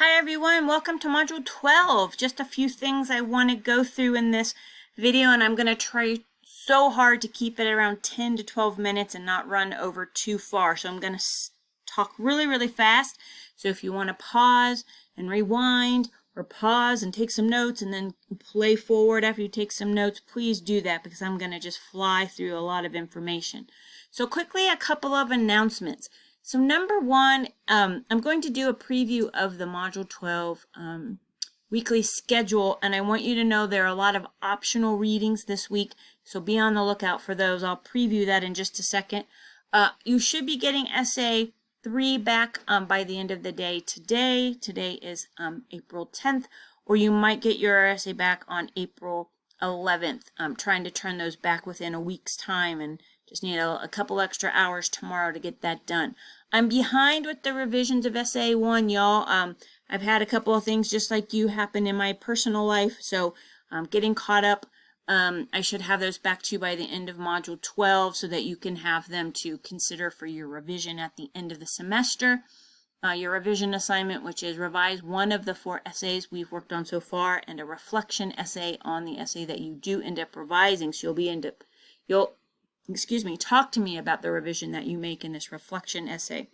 Hi everyone, welcome to Module 12. Just a few things I want to go through in this video, and I'm going to try so hard to keep it around 10 to 12 minutes and not run over too far. So I'm going to talk really fast. So if you want to pause and rewind, or pause and take some notes and then play forward after you take some notes, please do that because I'm going to just fly through a lot of information. So quickly, a couple of announcements. So number one, I'm going to do a preview of the Module 12 weekly schedule, and I want you to know there are a lot of optional readings this week, so be on the lookout for those. I'll preview that in just a second. You should be getting Essay 3 back by the end of the day today. Today is April 10th, or you might get your essay back on April 11th. I'm trying to turn those back within a week's time, and just need a couple extra hours tomorrow to get that done. I'm behind with the revisions of Essay 1, y'all. I've had a couple of things just like you happen in my personal life, so getting caught up. I should have those back to you by the end of Module 12 so that you can have them to consider for your revision at the end of the semester. Your revision assignment, which is revise one of the 4 essays we've worked on so far, and a reflection essay on the essay that you do end up revising. So you'll talk to me about the revision that you make in this reflection essay.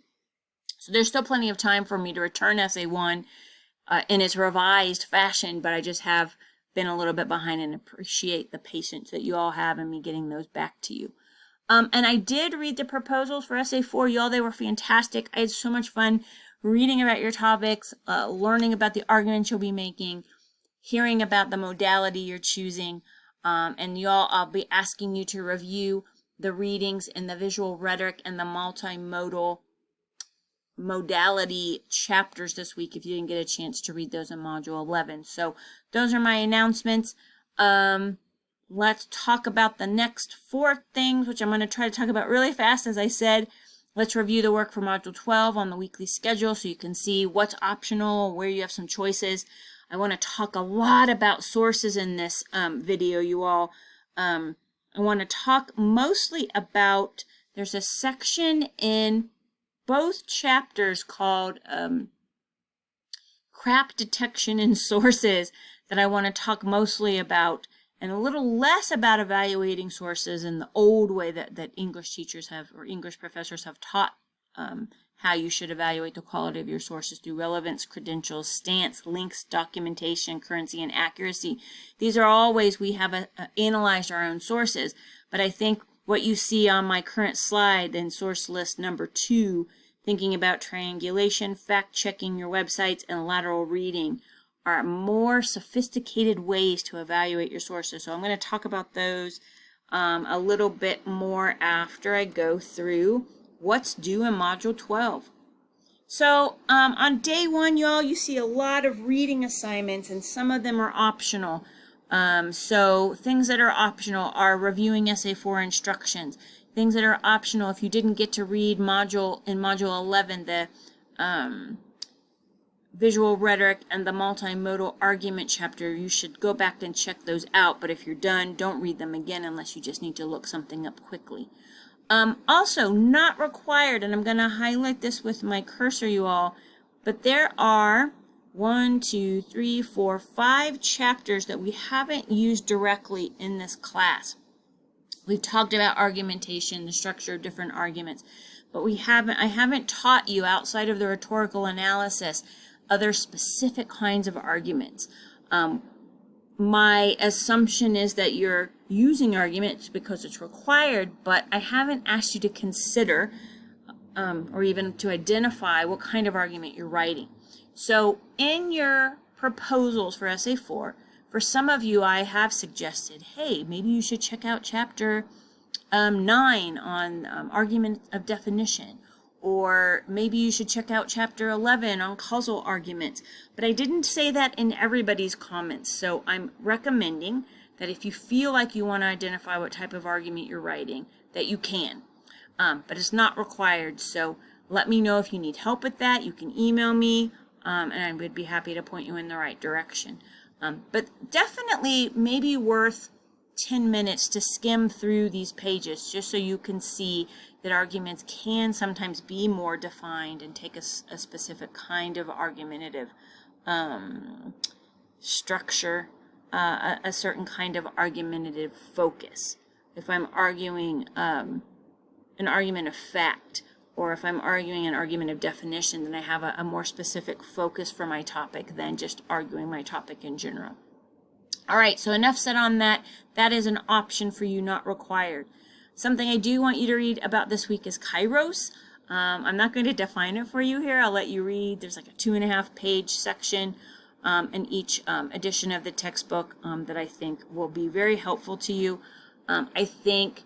So there's still plenty of time for me to return Essay 1 in its revised fashion, but I just have been a little bit behind and appreciate the patience that you all have in me getting those back to you. And I did read the proposals for Essay 4, y'all. They were fantastic. I had so much fun reading about your topics, learning about the arguments you'll be making, hearing about the modality you're choosing, and y'all, I'll be asking you to review the readings in the visual rhetoric and the multimodal modality chapters this week if you didn't get a chance to read those in Module 11. So those are my announcements. Let's talk about the next 4 things, which I'm going to try to talk about really fast. As I said, let's review the work for Module 12 on the weekly schedule so you can see what's optional, where you have some choices. I want to talk a lot about sources in this video, you all. I want to talk mostly about, there's a section in both chapters called crap detection in sources that I want to talk mostly about, and a little less about evaluating sources in the old way that English teachers have, or English professors have taught how you should evaluate the quality of your sources through relevance, credentials, stance, links, documentation, currency, and accuracy. These are all ways we have analyzed our own sources, but I think what you see on my current slide in source list number 2, thinking about triangulation, fact-checking your websites, and lateral reading, are more sophisticated ways to evaluate your sources. So I'm going to talk about those a little bit more after I go through what's due in Module 12. So on day 1, y'all, you see a lot of reading assignments, and some of them are optional. So things that are optional are reviewing Essay 4 instructions. Things that are optional, if you didn't get to read in Module 11, the visual rhetoric and the multimodal argument chapter, you should go back and check those out. But if you're done, don't read them again unless you just need to look something up quickly. Also, not required, and I'm going to highlight this with my cursor, you all, but there are 1, 2, 3, 4, 5 chapters that we haven't used directly in this class. We've talked about argumentation, the structure of different arguments, but I haven't taught you, outside of the rhetorical analysis, other specific kinds of arguments. My assumption is that you're using arguments because it's required, but I haven't asked you to consider or even to identify what kind of argument you're writing. So in your proposals for Essay 4, for some of you I have suggested, hey, maybe you should check out Chapter 9 on argument of definition, or maybe you should check out Chapter 11 on causal arguments. But I didn't say that in everybody's comments, so I'm recommending that if you feel like you want to identify what type of argument you're writing, that you can. But it's not required, so let me know if you need help with that. You can email me, and I would be happy to point you in the right direction. But definitely maybe worth 10 minutes to skim through these pages just so you can see that arguments can sometimes be more defined and take a specific kind of argumentative structure, a certain kind of argumentative focus. If I'm arguing an argument of fact, or if I'm arguing an argument of definition, then I have a more specific focus for my topic than just arguing my topic in general. All right, so enough said on that. That is an option for you, not required. Something I do want you to read about this week is Kairos. I'm not going to define it for you here. I'll let you read. There's like a 2.5-page section in each edition of the textbook that I think will be very helpful to you. I think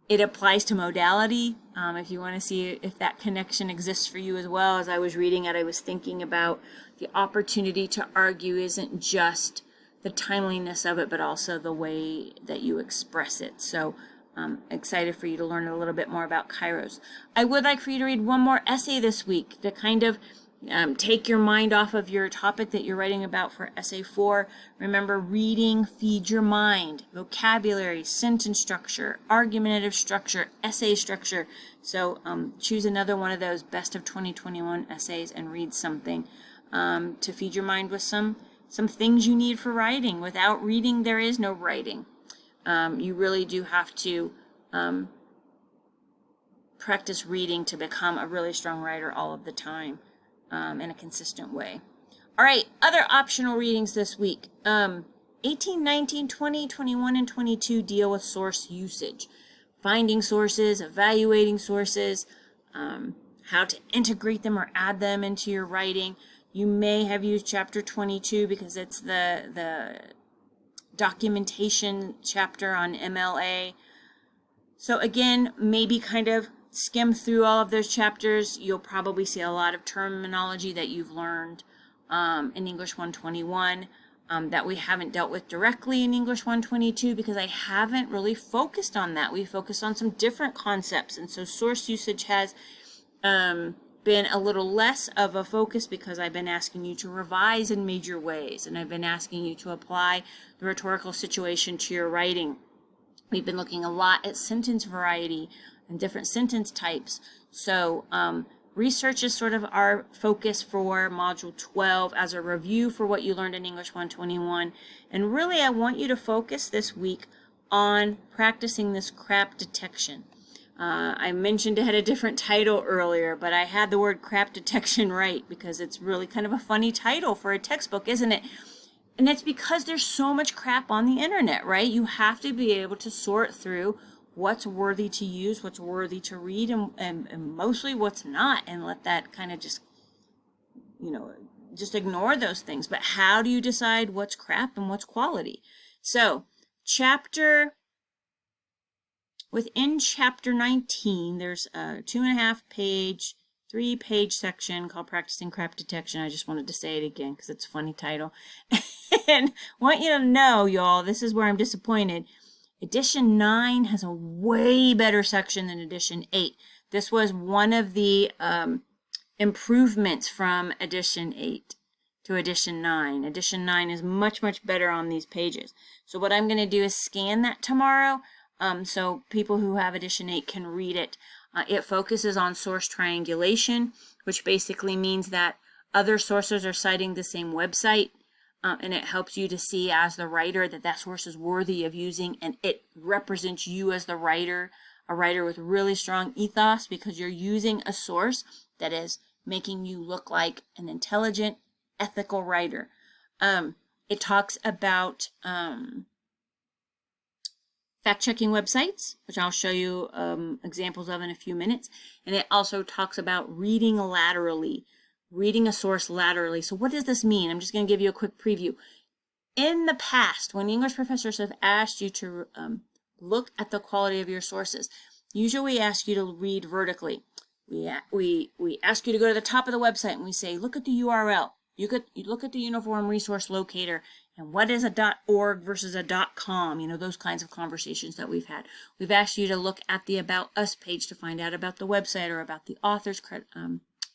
it applies to modality. If you want to see if that connection exists for you as well. As I was reading it, I was thinking about the opportunity to argue isn't just the timeliness of it, but also the way that you express it. So I'm excited for you to learn a little bit more about Kairos. I would like for you to read one more essay this week to kind of take your mind off of your topic that you're writing about for essay 4. Remember, reading feeds your mind. Vocabulary, sentence structure, argumentative structure, essay structure. So choose another one of those best of 2021 essays and read something to feed your mind with some things you need for writing. Without reading, there is no writing. You really do have to practice reading to become a really strong writer all of the time. In a consistent way. All right, other optional readings this week. 18, 19, 20, 21, and 22 deal with source usage. Finding sources, evaluating sources, how to integrate them or add them into your writing. You may have used chapter 22 because it's the documentation chapter on MLA. So again, maybe kind of skim through all of those chapters. You'll probably see a lot of terminology that you've learned in English 121 that we haven't dealt with directly in English 122 because I haven't really focused on that. We focused on some different concepts, and so source usage has been a little less of a focus because I've been asking you to revise in major ways, and I've been asking you to apply the rhetorical situation to your writing. We've been looking a lot at sentence variety and different sentence types. So research is sort of our focus for Module 12 as a review for what you learned in English 121. And really, I want you to focus this week on practicing this crap detection. I mentioned it had a different title earlier, but I had the word crap detection right because it's really kind of a funny title for a textbook, isn't it? And it's because there's so much crap on the internet, right? You have to be able to sort through what's worthy to use, what's worthy to read, and mostly what's not, and let that kind of just ignore those things. But how do you decide what's crap and what's quality? So within chapter 19, there's a 2.5-page, 3-page section called Practicing Crap Detection. I just wanted to say it again because it's a funny title. And want you to know, y'all, this is where I'm disappointed. Edition 9 has a way better section than Edition 8. This was one of the improvements from Edition 8 to Edition 9. Edition 9 is much, much better on these pages. So what I'm going to do is scan that tomorrow so people who have Edition 8 can read it. It focuses on source triangulation, which basically means that other sources are citing the same website. And it helps you to see as the writer that source is worthy of using, and it represents you as the writer, a writer with really strong ethos because you're using a source that is making you look like an intelligent, ethical writer. It talks about fact-checking websites, which I'll show you examples of in a few minutes, and it also talks about reading laterally. Reading a source laterally. So what does this mean? I'm just going to give you a quick preview. In the past, when English professors have asked you to look at the quality of your sources, usually we ask you to read vertically. We ask you to go to the top of the website and we say, look at the URL. You look at the Uniform Resource Locator and what is a .org versus a .com, those kinds of conversations that we've had. We've asked you to look at the About Us page to find out about the website or about the author's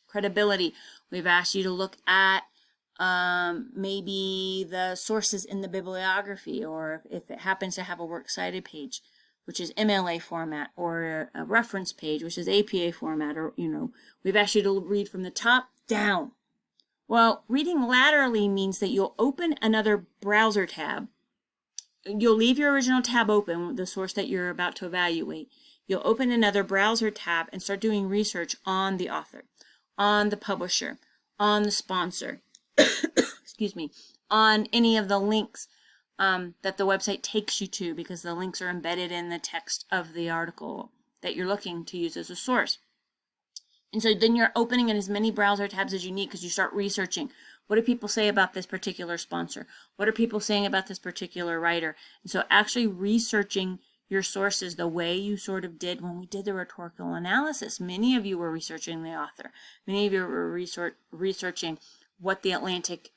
credibility. We've asked you to look at maybe the sources in the bibliography, or if it happens to have a works cited page, which is MLA format, or a reference page, which is APA format, or, we've asked you to read from the top down. Well, reading laterally means that you'll open another browser tab. You'll leave your original tab open, the source that you're about to evaluate. You'll open another browser tab and start doing research on the author, on the publisher, on the sponsor, excuse me, on any of the links that the website takes you to, because the links are embedded in the text of the article that you're looking to use as a source. And so then you're opening in as many browser tabs as you need, because you start researching. What do people say about this particular sponsor? What are people saying about this particular writer? And so actually researching your sources the way you sort of did when we did the rhetorical analysis. Many of you were researching the author. Many of you were researching what the Atlantic,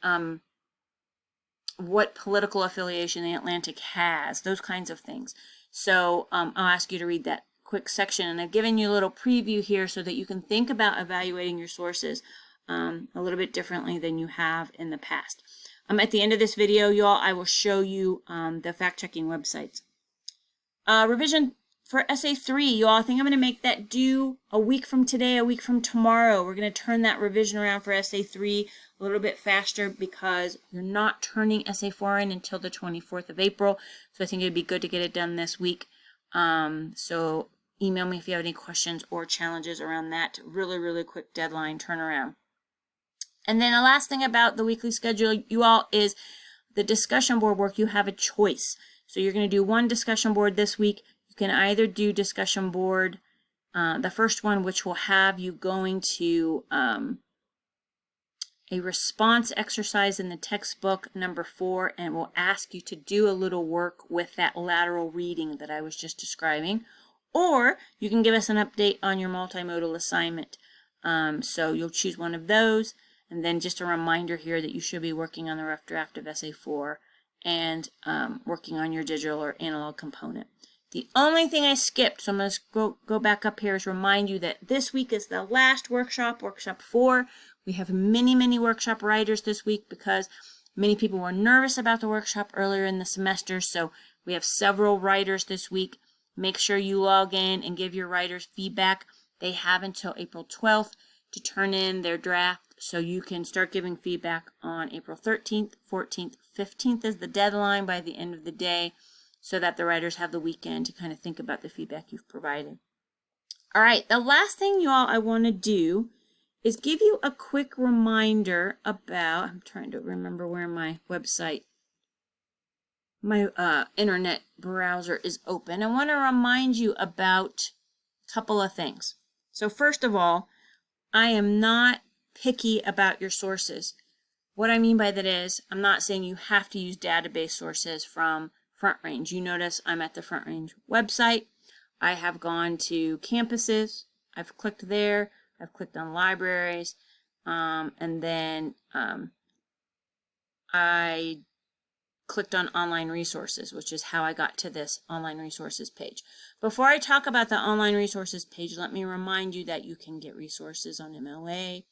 what political affiliation the Atlantic has, those kinds of things. So I'll ask you to read that quick section, and I've given you a little preview here so that you can think about evaluating your sources a little bit differently than you have in the past. At the end of this video, y'all, I will show you the fact-checking websites. Revision for Essay 3, y'all, I think I'm going to make that due a week from today, a week from tomorrow. We're going to turn that revision around for Essay 3 a little bit faster, because you're not turning Essay 4 in until the 24th of April. So I think it'd be good to get it done this week. So email me if you have any questions or challenges around that really, really quick deadline turnaround. And then the last thing about the weekly schedule, you all, is the discussion board work. You have a choice. So you're going to do one discussion board this week. You can either do discussion board, the first one, which will have you going to a response exercise in the textbook, number 4, and will ask you to do a little work with that lateral reading that I was just describing. Or you can give us an update on your multimodal assignment. So you'll choose one of those. And then just a reminder here that you should be working on the rough draft of Essay 4 and working on your digital or analog component. The only thing I skipped, so I'm going to go back up here, is remind you that this week is the last workshop, Workshop 4. We have many, many workshop writers this week because many people were nervous about the workshop earlier in the semester. So we have several writers this week. Make sure you log in and give your writers feedback. They have until April 12th to turn in their draft, so you can start giving feedback on April 13th, 14th, 15th is the deadline by the end of the day, so that the writers have the weekend to kind of think about the feedback you've provided. All right, the last thing, you all, I want to do is give you a quick reminder about, I'm trying to remember where my website, my internet browser is open. I want to remind you about a couple of things. So first of all, I am not picky about your sources. What I mean by that is, I'm not saying you have to use database sources from Front Range. You notice I'm at the Front Range website. I have gone to campuses. I've clicked there. I've clicked on libraries. And then I clicked on online resources, which is how I got to this online resources page. Before I talk about the online resources page, let me remind you that you can get resources on MLA.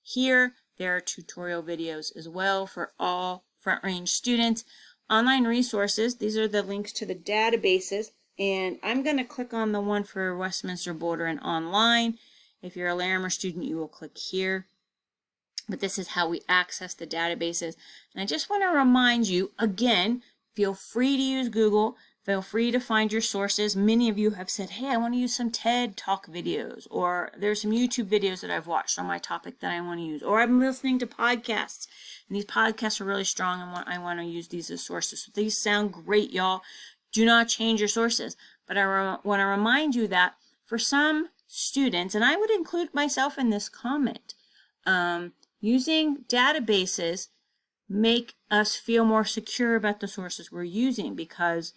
Here, there are tutorial videos as well for all Front Range students. Online resources, these are the links to the databases, and I'm going to click on the one for Westminster Boulder and online. If you're a Larimer student, you will click here. But this is how we access the databases. And I just want to remind you, again, feel free to use Google. Feel free to find your sources. Many of you have said, hey, I want to use some TED Talk videos, or there's some YouTube videos that I've watched on my topic that I want to use, or I'm listening to podcasts, and these podcasts are really strong, and I want to use these as sources. So these sound great, y'all. Do not change your sources. But I want to remind you that for some students, and I would include myself in this comment, using databases make us feel more secure about the sources we're using, because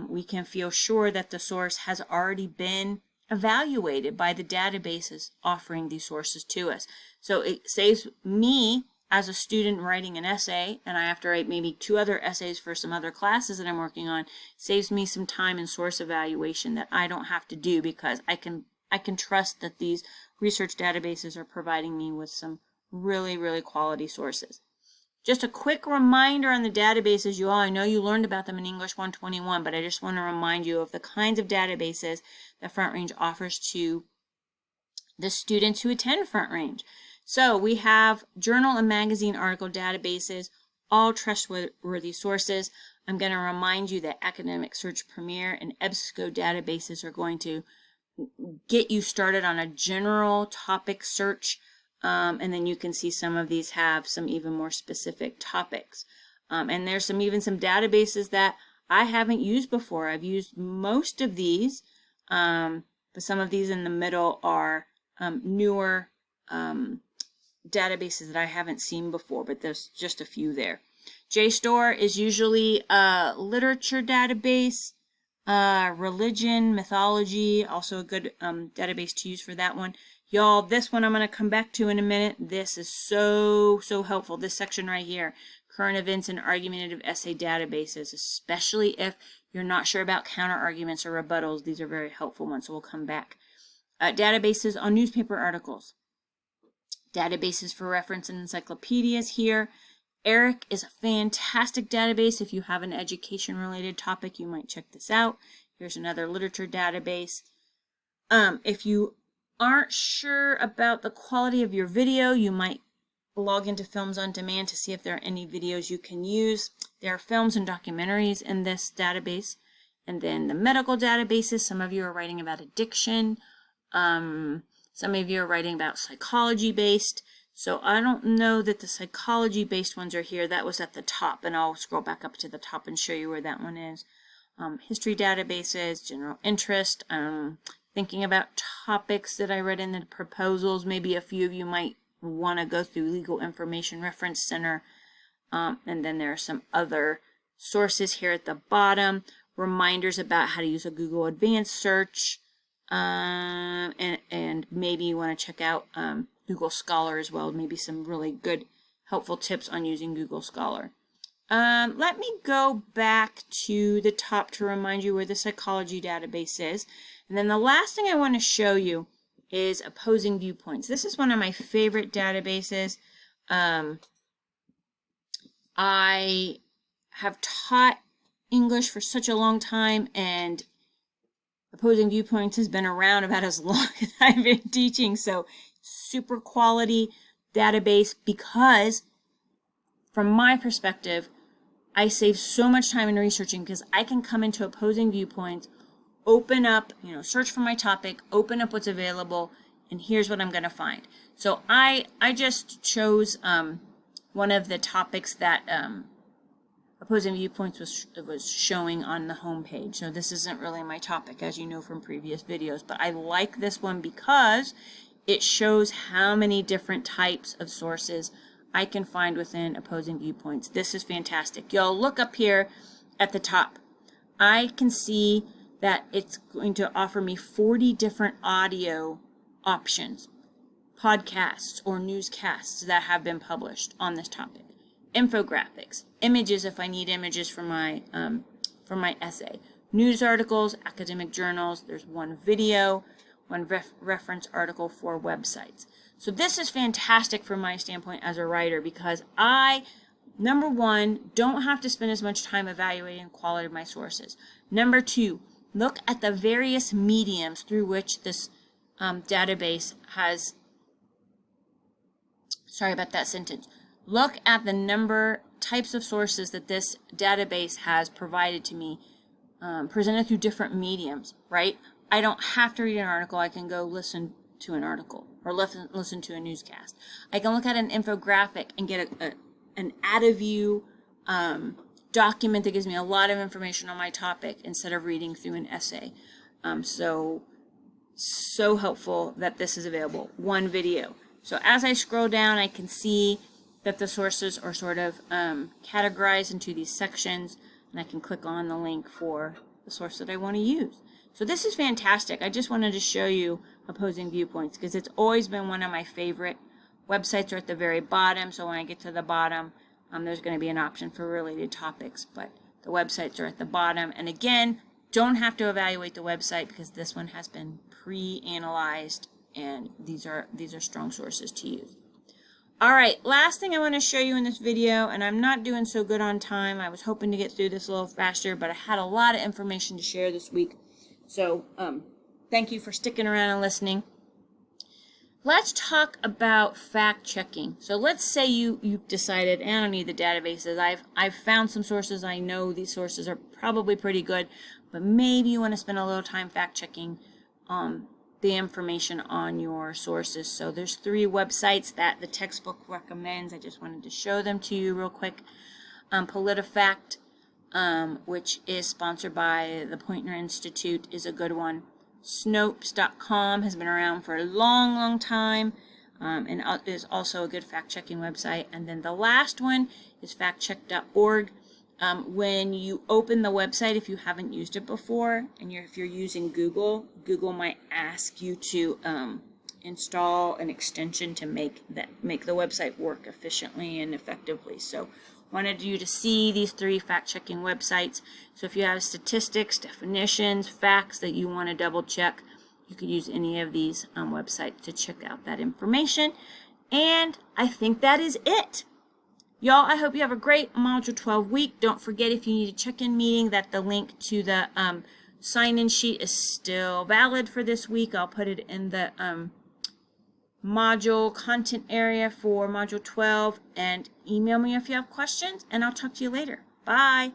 we can feel sure that the source has already been evaluated by the databases offering these sources to us. So it saves me as a student writing an essay, and I have to write maybe 2 other essays for some other classes that I'm working on, saves me some time in source evaluation that I don't have to do, because I can trust that these research databases are providing me with some really, really quality sources. Just a quick reminder on the databases, you all, I know you learned about them in English 121, but I just want to remind you of the kinds of databases that Front Range offers to the students who attend Front Range. So we have journal and magazine article databases, all trustworthy sources. I'm going to remind you that Academic Search Premier and EBSCO databases are going to get you started on a general topic search. And then you can see some of these have some even more specific topics. And there's even some databases that I haven't used before. I've used most of these, but some of these in the middle are newer databases that I haven't seen before, but there's just a few there. JSTOR is usually a literature database, religion, mythology, also a good database to use for that one. Y'all, this one I'm going to come back to in a minute. This is so helpful. This section right here, current events and argumentative essay databases, especially if you're not sure about counter arguments or rebuttals. These are very helpful ones, so we'll come back. Databases on newspaper articles. Databases for reference and encyclopedias here. ERIC is a fantastic database. If you have an education-related topic, you might check this out. Here's another literature database. If you aren't sure about the quality of your video, you might log into Films on Demand to see if there are any videos you can use. There are films and documentaries in this database. And then the medical databases, some of you are writing about addiction. Some of you are writing about psychology-based. So I don't know that the psychology-based ones are here. That was at the top, and I'll scroll back up to the top and show you where that one is. History databases, general interest, thinking about topics that I read in the proposals. Maybe a few of you might want to go through Legal Information Reference Center. And then there are some other sources here at the bottom. Reminders about how to use a Google Advanced Search. And maybe you want to check out Google Scholar as well. Maybe some really good, helpful tips on using Google Scholar. Let me go back to the top to remind you where the psychology database is. And then the last thing I want to show you is Opposing Viewpoints. This is one of my favorite databases. I have taught English for such a long time, and Opposing Viewpoints has been around about as long as I've been teaching. So super quality database, because from my perspective, I save so much time in researching because I can come into Opposing Viewpoints, open up, search for my topic, open up what's available, and here's what I'm going to find. So I just chose one of the topics that Opposing Viewpoints was showing on the home page. So this isn't really my topic, as you know from previous videos, but I like this one because it shows how many different types of sources I can find within Opposing Viewpoints. This is fantastic. Y'all look up here at the top. I can see that it's going to offer me 40 different audio options, podcasts or newscasts that have been published on this topic. Infographics, images if I need images for my essay, news articles, academic journals. There's one video, one reference article for websites. So this is fantastic from my standpoint as a writer because I, number one, don't have to spend as much time evaluating the quality of my sources. Number two, look at the various mediums through which this database has, sorry about that sentence. Look at the types of sources that this database has provided to me, presented through different mediums, right? I don't have to read an article. I can go listen to an article or listen to a newscast. I can look at an infographic and get an out-of-view document that gives me a lot of information on my topic instead of reading through an essay. So helpful that this is available. One video. So as I scroll down, I can see that the sources are sort of categorized into these sections, and I can click on the link for the source that I want to use. So this is fantastic. I just wanted to show you Opposing Viewpoints because it's always been one of my favorite. Websites are at the very bottom, so when I get to the bottom, there's going to be an option for related topics, but the websites are at the bottom. And again, don't have to evaluate the website because this one has been pre-analyzed, and these are strong sources to use. All right, last thing I want to show you in this video, and I'm not doing so good on time. I was hoping to get through this a little faster, but I had a lot of information to share this week. So thank you for sticking around and listening. Let's talk about fact checking. So let's say you've decided, I don't need the databases. I've found some sources. I know these sources are probably pretty good, but maybe you want to spend a little time fact checking the information on your sources. So there's 3 websites that the textbook recommends. I just wanted to show them to you real quick. PolitiFact, which is sponsored by the Poynter Institute, is a good one. Snopes.com has been around for a long, long time, and is also a good fact-checking website. And then the last one is factcheck.org. When you open the website, if you haven't used it before, and if you're using Google, Google might ask you to install an extension to make the website work efficiently and effectively. So wanted you to see these 3 fact-checking websites. So if you have statistics, definitions, facts that you want to double check, you could use any of these websites to check out that information. And I think that is it. Y'all, I hope you have a great Module 12 week. Don't forget, if you need a check-in meeting, that the link to the sign-in sheet is still valid for this week. I'll put it in the module content area for Module 12, and email me if you have questions, and I'll talk to you later. Bye.